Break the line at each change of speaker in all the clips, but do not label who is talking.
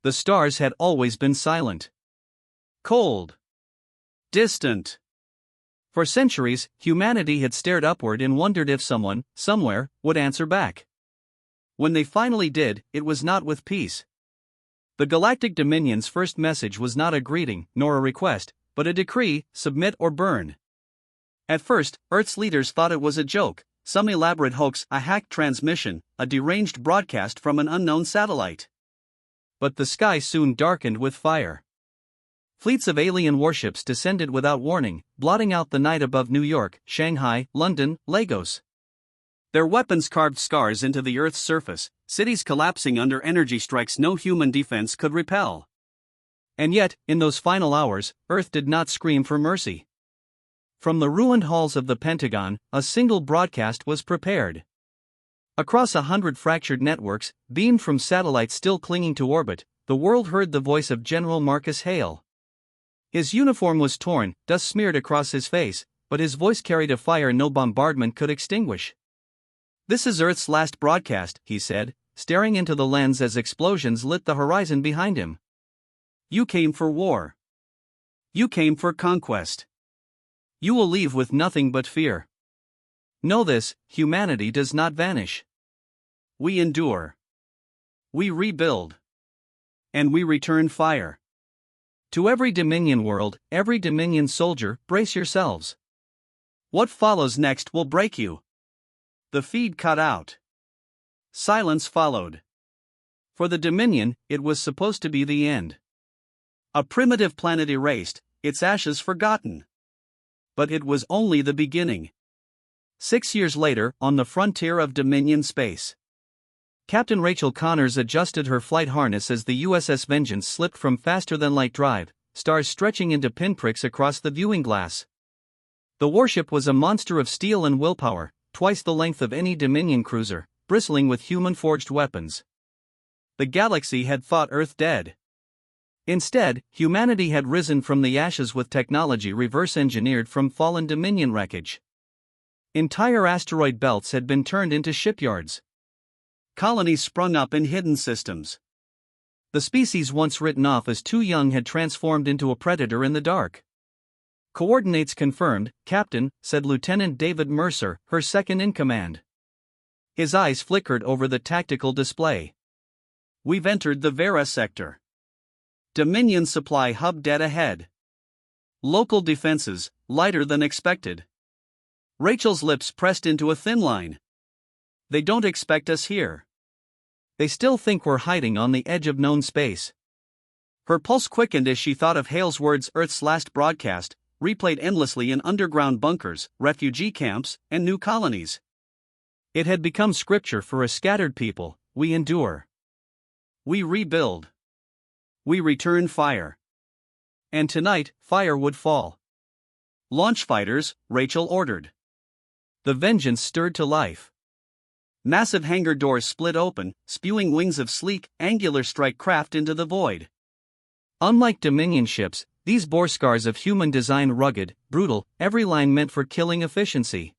The stars had always been silent. Cold. Distant. For centuries, humanity had stared upward and wondered if someone, somewhere, would answer back. When they finally did, it was not with peace. The Galactic Dominion's first message was not a greeting, nor a request, but a decree: submit or burn. At first, Earth's leaders thought it was a joke, some elaborate hoax, a hacked transmission, a deranged broadcast from an unknown satellite. But the sky soon darkened with fire. Fleets of alien warships descended without warning, blotting out the night above New York, Shanghai, London, Lagos. Their weapons carved scars into the Earth's surface, cities collapsing under energy strikes no human defense could repel. And yet, in those final hours, Earth did not scream for mercy. From the ruined halls of the Pentagon, a single broadcast was prepared. Across 100 fractured networks, beamed from satellites still clinging to orbit, the world heard the voice of General Marcus Hale. His uniform was torn, dust smeared across his face, but his voice carried a fire no bombardment could extinguish. "This is Earth's last broadcast," he said, staring into the lens as explosions lit the horizon behind him. "You came for war. You came for conquest. You will leave with nothing but fear. Know this: humanity does not vanish. We endure. We rebuild. And we return fire. To every Dominion world, every Dominion soldier, brace yourselves. What follows next will break you." The feed cut out. Silence followed. For the Dominion, it was supposed to be the end. A primitive planet erased, its ashes forgotten. But it was only the beginning. 6 years later, on the frontier of Dominion space, Captain Rachel Connors adjusted her flight harness as the USS Vengeance slipped from faster-than-light drive, stars stretching into pinpricks across the viewing glass. The warship was a monster of steel and willpower, twice the length of any Dominion cruiser, bristling with human-forged weapons. The galaxy had thought Earth dead. Instead, humanity had risen from the ashes with technology reverse-engineered from fallen Dominion wreckage. Entire asteroid belts had been turned into shipyards. Colonies sprung up in hidden systems. The species once written off as too young had transformed into a predator in the dark. "Coordinates confirmed, Captain," said Lieutenant David Mercer, her second-in-command. His eyes flickered over the tactical display. "We've entered the Vera sector. Dominion supply hub dead ahead. Local defenses, lighter than expected." Rachel's lips pressed into a thin line. "They don't expect us here. They still think we're hiding on the edge of known space." Her pulse quickened as she thought of Hale's words: Earth's last broadcast, replayed endlessly in underground bunkers, refugee camps, and new colonies. It had become scripture for a scattered people: we endure. We rebuild. We return fire. And tonight, fire would fall. "Launch fighters," Rachel ordered. The Vengeance stirred to life. Massive hangar doors split open, spewing wings of sleek, angular strike craft into the void. Unlike Dominion ships, these bore scars of human design rugged, brutal, every line meant for killing efficiency.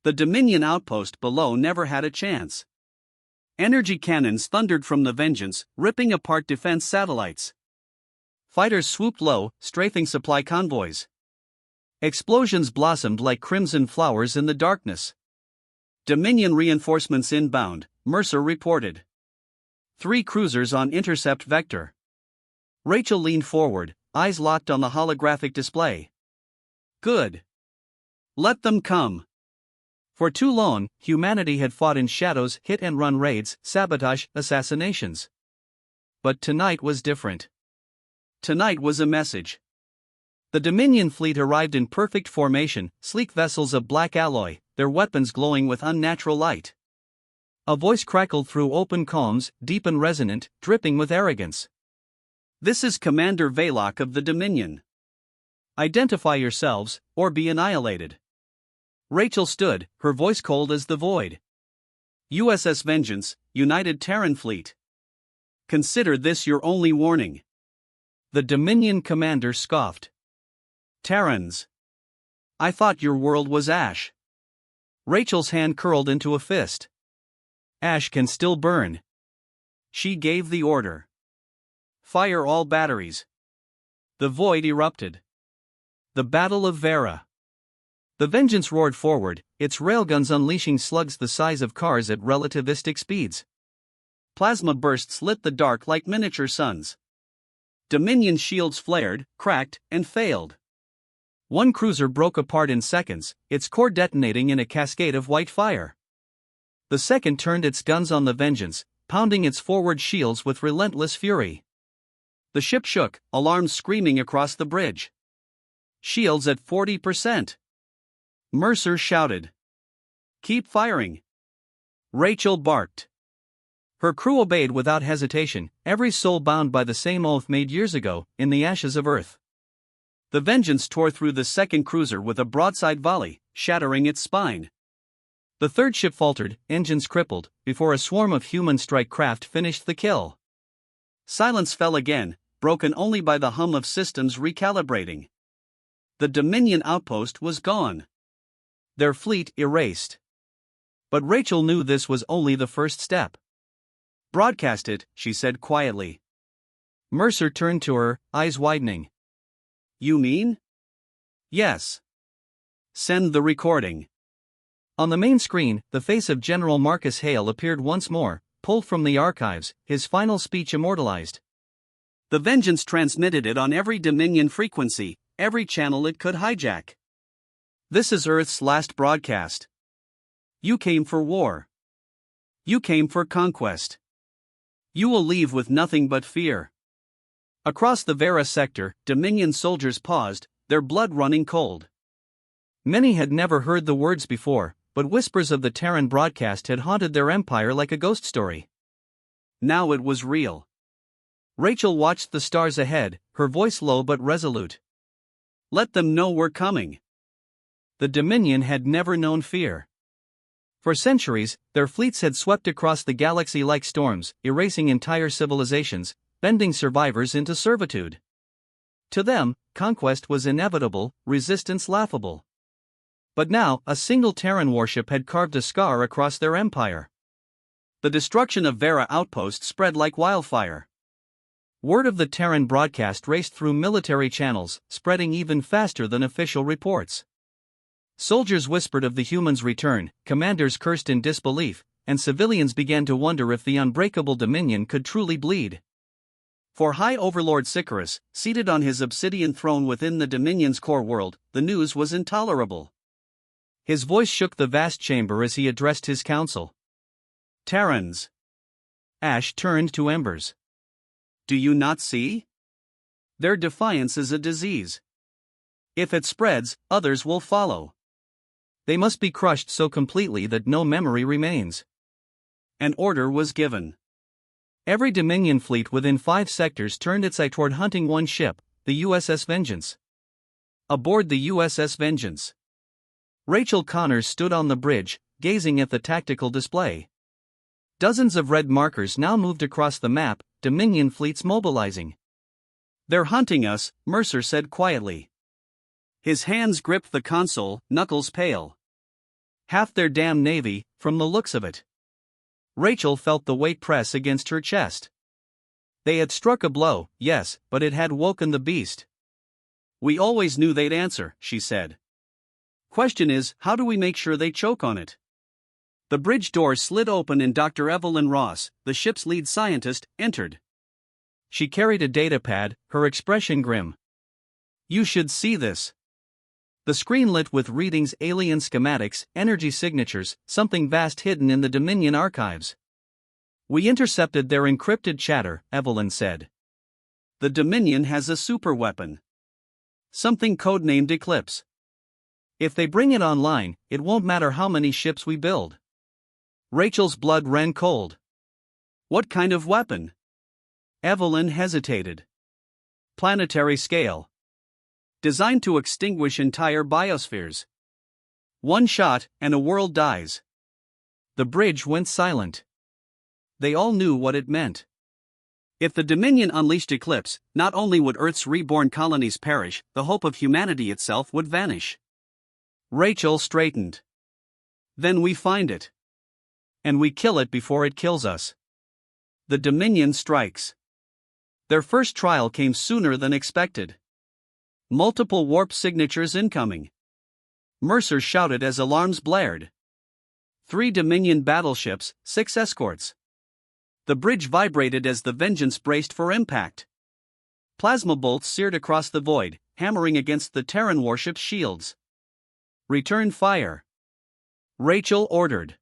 The Dominion outpost below never had a chance. Energy cannons thundered from the Vengeance, ripping apart defense satellites. Fighters swooped low, strafing supply convoys. Explosions blossomed like crimson flowers in the darkness. "Dominion reinforcements inbound," Mercer reported. 3 cruisers on intercept vector. Rachel leaned forward, eyes locked on the holographic display. "Good. Let them come." For too long, humanity had fought in shadows, hit-and-run raids, sabotage, assassinations. But tonight was different. Tonight was a message. The Dominion fleet arrived in perfect formation, sleek vessels of black alloy, their weapons glowing with unnatural light. A voice crackled through open comms, deep and resonant, dripping with arrogance. "This is Commander Vaylock of the Dominion. Identify yourselves, or be annihilated." Rachel stood, her voice cold as the void. "USS Vengeance, United Terran Fleet. Consider this your only warning." The Dominion commander scoffed. "Terrans. I thought your world was ash." Rachel's hand curled into a fist. "Ash can still burn." She gave the order. Fire all batteries. The void erupted. The Battle of Vera. The Vengeance roared forward, its railguns unleashing slugs the size of cars at relativistic speeds. Plasma bursts lit the dark like miniature suns. Dominion shields flared, cracked, and failed. One cruiser broke apart in seconds, its core detonating in a cascade of white fire. The second turned its guns on the Vengeance, pounding its forward shields with relentless fury. The ship shook, alarms screaming across the bridge. Shields at 40%. Mercer shouted. Keep firing. Rachel barked. Her crew obeyed without hesitation, every soul bound by the same oath made years ago, in the ashes of Earth. The Vengeance tore through the second cruiser with a broadside volley, shattering its spine. The third ship faltered, engines crippled, before a swarm of human strike craft finished the kill. Silence fell again, broken only by the hum of systems recalibrating. The Dominion outpost was gone. Their fleet erased. But Rachel knew this was only the first step. Broadcast it, she said quietly. Mercer turned to her, eyes widening. You mean? Yes. Send the recording. On the main screen, the face of General Marcus Hale appeared once more, pulled from the archives, his final speech immortalized. The Vengeance transmitted it on every Dominion frequency, every channel it could hijack. This is Earth's last broadcast. You came for war. You came for conquest. You will leave with nothing but fear. Across the Vera sector, Dominion soldiers paused, their blood running cold. Many had never heard the words before, but whispers of the Terran broadcast had haunted their empire like a ghost story. Now it was real. Rachel watched the stars ahead, her voice low but resolute. Let them know we're coming. The Dominion had never known fear. For centuries, their fleets had swept across the galaxy like storms, erasing entire civilizations, bending survivors into servitude. To them, conquest was inevitable, resistance laughable. But now, a single Terran warship had carved a scar across their empire. The destruction of Vera outpost spread like wildfire. Word of the Terran broadcast raced through military channels, spreading even faster than official reports. Soldiers whispered of the humans' return, commanders cursed in disbelief, and civilians began to wonder if the unbreakable Dominion could truly bleed. For High Overlord Sicarus, seated on his obsidian throne within the Dominion's core world, the news was intolerable. His voice shook the vast chamber as he addressed his council. Terrans. Ash turned to embers. Do you not see? Their defiance is a disease. If it spreads, others will follow. They must be crushed so completely that no memory remains. An order was given. Every Dominion fleet within 5 sectors turned its eye toward hunting one ship, the USS Vengeance. Aboard the USS Vengeance, Rachel Connors stood on the bridge, gazing at the tactical display. Dozens of red markers now moved across the map, Dominion fleets mobilizing. They're hunting us, Mercer said quietly. His hands gripped the console, knuckles pale. Half their damn navy, from the looks of it. Rachel felt the weight press against her chest. They had struck a blow, yes, but it had woken the beast. We always knew they'd answer, she said. Question is, how do we make sure they choke on it? The bridge door slid open and Dr. Evelyn Ross, the ship's lead scientist, entered. She carried a datapad, her expression grim. You should see this. The screen lit with readings, alien schematics, energy signatures, something vast hidden in the Dominion archives. We intercepted their encrypted chatter, Evelyn said. The Dominion has a superweapon. Something codenamed Eclipse. If they bring it online, it won't matter how many ships we build. Rachel's blood ran cold. What kind of weapon? Evelyn hesitated. Planetary scale. Designed to extinguish entire biospheres. One shot, and a world dies. The bridge went silent. They all knew what it meant. If the Dominion unleashed Eclipse, not only would Earth's reborn colonies perish, the hope of humanity itself would vanish. Rachel straightened. Then we find it. And we kill it before it kills us. The Dominion strikes. Their first trial came sooner than expected. Multiple warp signatures incoming. Mercer shouted as alarms blared. 3 Dominion battleships, 6 escorts. The bridge vibrated as the Vengeance braced for impact. Plasma bolts seared across the void, hammering against the Terran warship's shields. Return fire, Rachel ordered.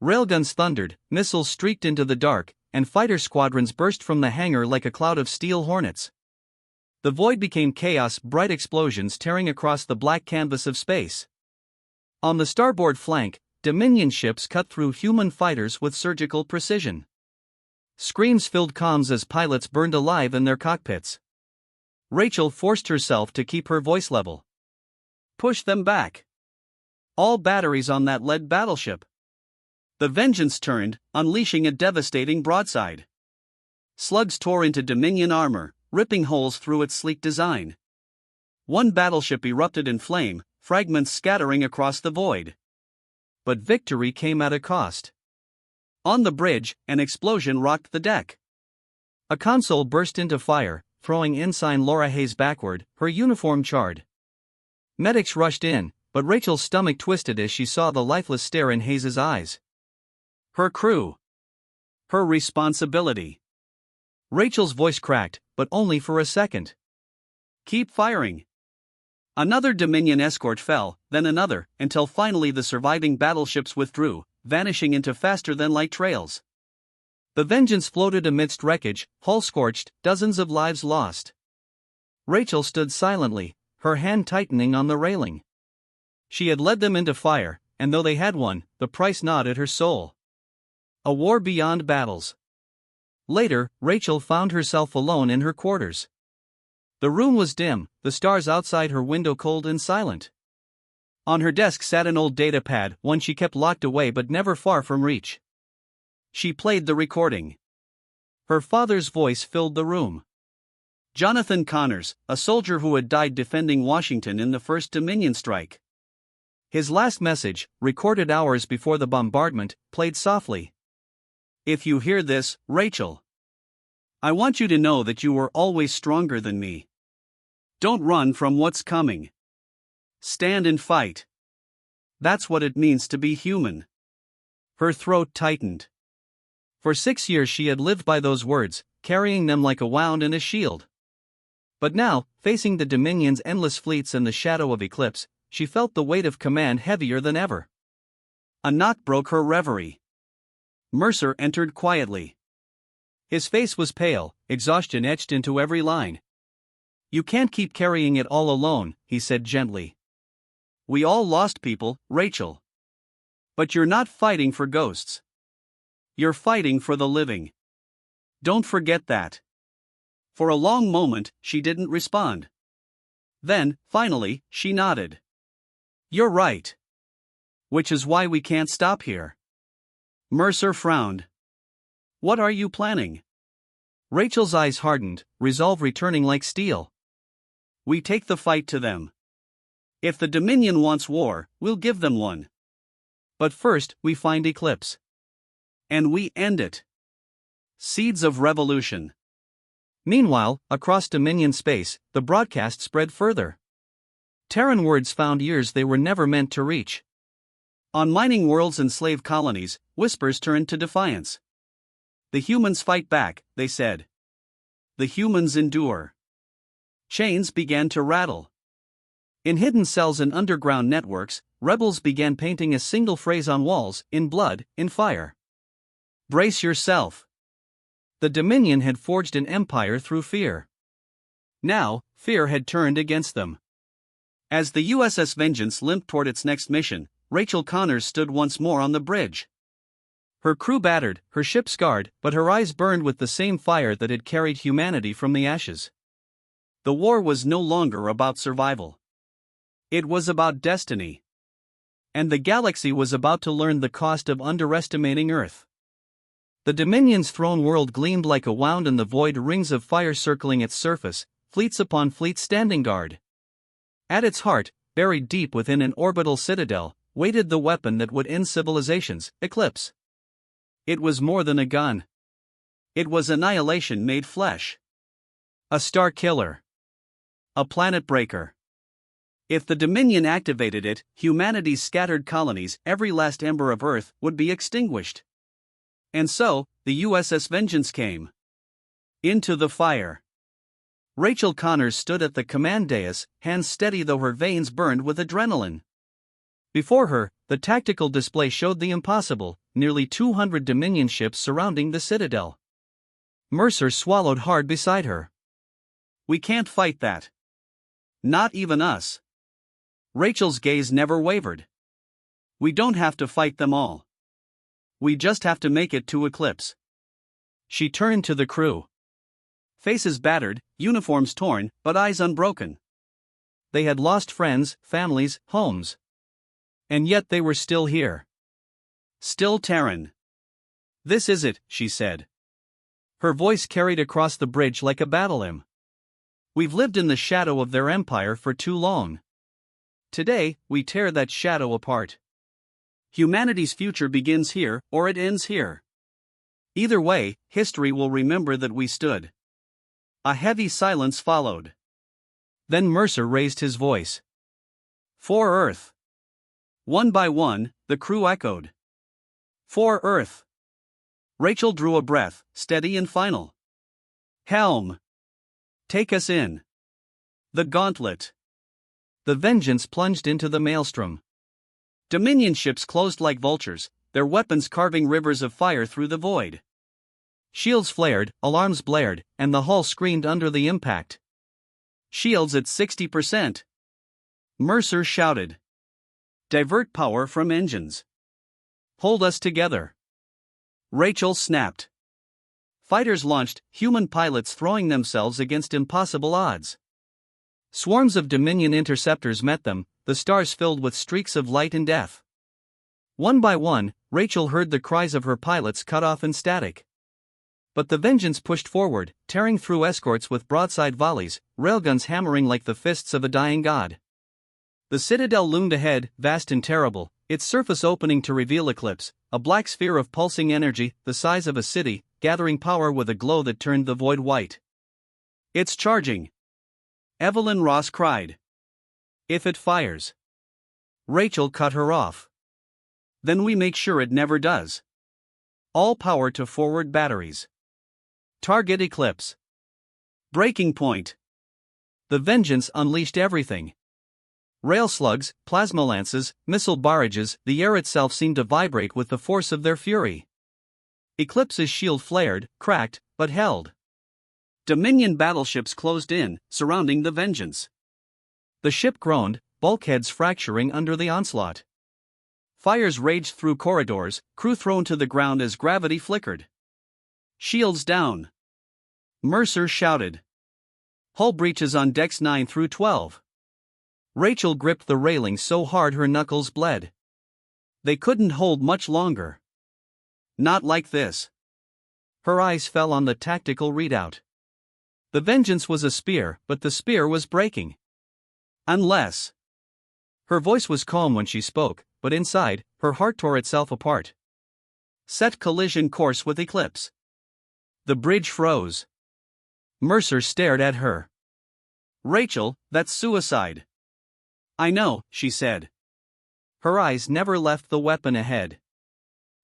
Railguns thundered, missiles streaked into the dark, and fighter squadrons burst from the hangar like a cloud of steel hornets. The void became chaos, bright explosions tearing across the black canvas of space. On the starboard flank, Dominion ships cut through human fighters with surgical precision. Screams filled comms as pilots burned alive in their cockpits. Rachel forced herself to keep her voice level. Push them back. All batteries on that lead battleship. The Vengeance turned, unleashing a devastating broadside. Slugs tore into Dominion armor, ripping holes through its sleek design. One battleship erupted in flame, fragments scattering across the void. But victory came at a cost. On the bridge, an explosion rocked the deck. A console burst into fire, throwing Ensign Laura Hayes backward, her uniform charred. Medics rushed in, but Rachel's stomach twisted as she saw the lifeless stare in Hayes' eyes. Her crew. Her responsibility. Rachel's voice cracked, but only for a second. Keep firing. Another Dominion escort fell, then another, until finally the surviving battleships withdrew, vanishing into faster-than-light trails. The Vengeance floated amidst wreckage, hull scorched, dozens of lives lost. Rachel stood silently, her hand tightening on the railing. She had led them into fire, and though they had won, the price gnawed at her soul. A war beyond battles. Later, Rachel found herself alone in her quarters. The room was dim, the stars outside her window cold and silent. On her desk sat an old data pad, one she kept locked away but never far from reach. She played the recording. Her father's voice filled the room. Jonathan Connors, a soldier who had died defending Washington in the First Dominion strike. His last message, recorded hours before the bombardment, played softly. If you hear this, Rachel, I want you to know that you were always stronger than me. Don't run from what's coming. Stand and fight. That's what it means to be human. Her throat tightened. For 6 years she had lived by those words, carrying them like a wound and a shield. But now, facing the Dominion's endless fleets and the shadow of eclipse, she felt the weight of command heavier than ever. A knock broke her reverie. Mercer entered quietly. His face was pale, exhaustion etched into every line. You can't keep carrying it all alone, he said gently. We all lost people, Rachel. But you're not fighting for ghosts. You're fighting for the living. Don't forget that. For a long moment, she didn't respond. Then, finally, she nodded. You're right. Which is why we can't stop here. Mercer frowned. What are you planning? Rachel's eyes hardened, resolve returning like steel. We take the fight to them. If the Dominion wants war, we'll give them one. But first, we find Eclipse. And we end it. Seeds of revolution. Meanwhile, across Dominion space, the broadcast spread further. Terran words found ears they were never meant to reach. On mining worlds and slave colonies, whispers turned to defiance. The humans fight back, they said. The humans endure. Chains began to rattle. In hidden cells and underground networks, rebels began painting a single phrase on walls, in blood, in fire. Brace yourself. The Dominion had forged an empire through fear. Now, fear had turned against them. As the USS Vengeance limped toward its next mission, Rachel Connors stood once more on the bridge. Her crew battered, her ship scarred, but her eyes burned with the same fire that had carried humanity from the ashes. The war was no longer about survival. It was about destiny. And the galaxy was about to learn the cost of underestimating Earth. The Dominion's throne world gleamed like a wound in the void, rings of fire circling its surface, fleets upon fleets standing guard. At its heart, buried deep within an orbital citadel, waited the weapon that would end civilizations, Eclipse. It was more than a gun. It was annihilation made flesh. A star killer. A planet breaker. If the Dominion activated it, humanity's scattered colonies, every last ember of Earth, would be extinguished. And so, the USS Vengeance came. Into the fire. Rachel Connors stood at the command dais, hands steady though her veins burned with adrenaline. Before her, the tactical display showed the impossible, nearly 200 Dominion ships surrounding the Citadel. Mercer swallowed hard beside her. We can't fight that. Not even us. Rachel's gaze never wavered. We don't have to fight them all. We just have to make it to Eclipse. She turned to the crew. Faces battered, uniforms torn, but eyes unbroken. They had lost friends, families, homes. And yet they were still here. Still Terran. This is it, she said. Her voice carried across the bridge like a battle hymn. We've lived in the shadow of their empire for too long. Today, we tear that shadow apart. Humanity's future begins here, or it ends here. Either way, history will remember that we stood. A heavy silence followed. Then Mercer raised his voice. For Earth. One by one, the crew echoed. For Earth. Rachel drew a breath, steady and final. Helm. Take us in. The gauntlet. The Vengeance plunged into the maelstrom. Dominion ships closed like vultures, their weapons carving rivers of fire through the void. Shields flared, alarms blared, and the hull screamed under the impact. Shields at 60%. Mercer shouted. Divert power from engines. Hold us together. Rachel snapped. Fighters launched, human pilots throwing themselves against impossible odds. Swarms of Dominion interceptors met them, the stars filled with streaks of light and death. One by one, Rachel heard the cries of her pilots cut off in static. But the Vengeance pushed forward, tearing through escorts with broadside volleys, railguns hammering like the fists of a dying god. The Citadel loomed ahead, vast and terrible, its surface opening to reveal Eclipse, a black sphere of pulsing energy, the size of a city, gathering power with a glow that turned the void white. It's charging. Evelyn Ross cried. If it fires. Rachel cut her off. Then we make sure it never does. All power to forward batteries. Target Eclipse. Breaking point. The Vengeance unleashed everything. Rail slugs, plasma lances, missile barrages, the air itself seemed to vibrate with the force of their fury. Eclipse's shield flared, cracked, but held. Dominion battleships closed in, surrounding the Vengeance. The ship groaned, bulkheads fracturing under the onslaught. Fires raged through corridors, crew thrown to the ground as gravity flickered. Shields down. Mercer shouted. Hull breaches on decks 9 through 12. Rachel gripped the railing so hard her knuckles bled. They couldn't hold much longer. Not like this. Her eyes fell on the tactical readout. The Vengeance was a spear, but the spear was breaking. Unless. Her voice was calm when she spoke, but inside, her heart tore itself apart. Set collision course with Eclipse. The bridge froze. Mercer stared at her. Rachel, that's suicide. I know, she said. Her eyes never left the weapon ahead.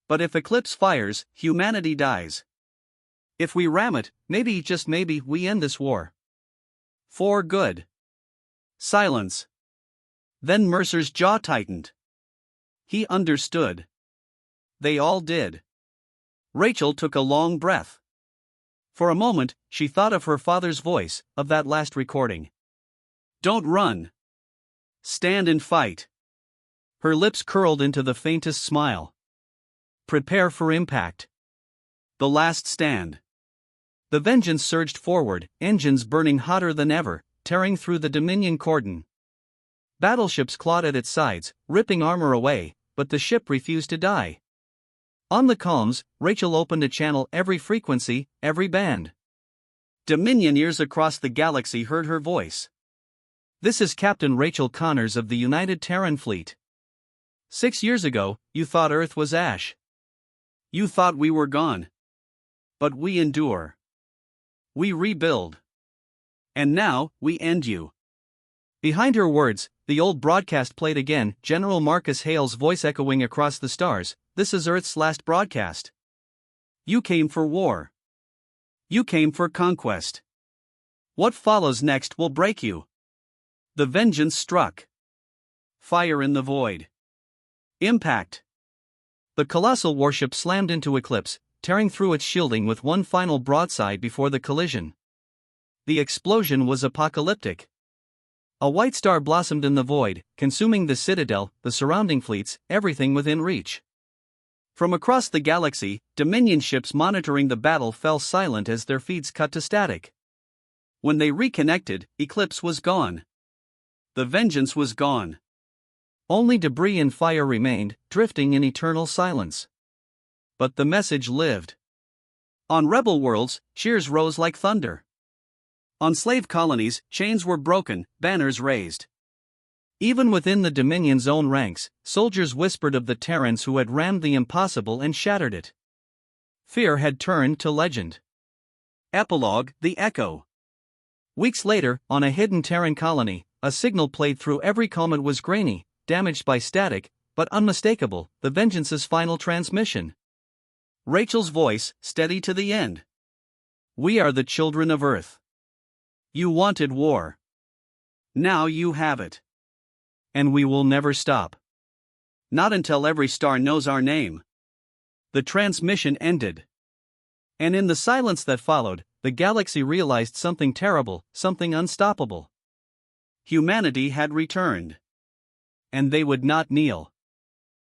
But if Eclipse fires, humanity dies. If we ram it, maybe, just maybe, we end this war. For good. Silence. Then Mercer's jaw tightened. He understood. They all did. Rachel took a long breath. For a moment, she thought of her father's voice, of that last recording. Don't run. Stand and fight. Her lips curled into the faintest smile. Prepare for impact. The last stand. The Vengeance surged forward, engines burning hotter than ever, tearing through the Dominion cordon. Battleships clawed at its sides, ripping armor away, but the ship refused to die. On the comms, Rachel opened a channel every frequency, every band. Dominion ears across the galaxy heard her voice. This is Captain Rachel Connors of the United Terran Fleet. 6 years ago, you thought Earth was ash. You thought we were gone. But we endure. We rebuild. And now, we end you. Behind her words, the old broadcast played again, General Marcus Hale's voice echoing across the stars. This is Earth's last broadcast. You came for war. You came for conquest. What follows next will break you. The vengeance struck. Fire in the void. Impact. The colossal warship slammed into eclipse, tearing through its shielding with one final broadside before the collision. The explosion was apocalyptic. A white star blossomed in the void, consuming the citadel, the surrounding fleets, everything within reach. From across the galaxy, Dominion ships monitoring the battle fell silent as their feeds cut to static. When they reconnected, Eclipse was gone. The vengeance was gone. Only debris and fire remained, drifting in eternal silence. But the message lived. On rebel worlds, cheers rose like thunder. On slave colonies, chains were broken, banners raised. Even within the Dominion's own ranks, soldiers whispered of the Terrans who had rammed the impossible and shattered it. Fear had turned to legend. Epilogue: The Echo. Weeks later, on a hidden Terran colony, a signal played through every comm. It was grainy, damaged by static, but unmistakable, the Vengeance's final transmission. Rachel's voice, steady to the end. We are the children of Earth. You wanted war. Now you have it. And we will never stop. Not until every star knows our name. The transmission ended. And in the silence that followed, the galaxy realized something terrible, something unstoppable. Humanity had returned. And they would not kneel.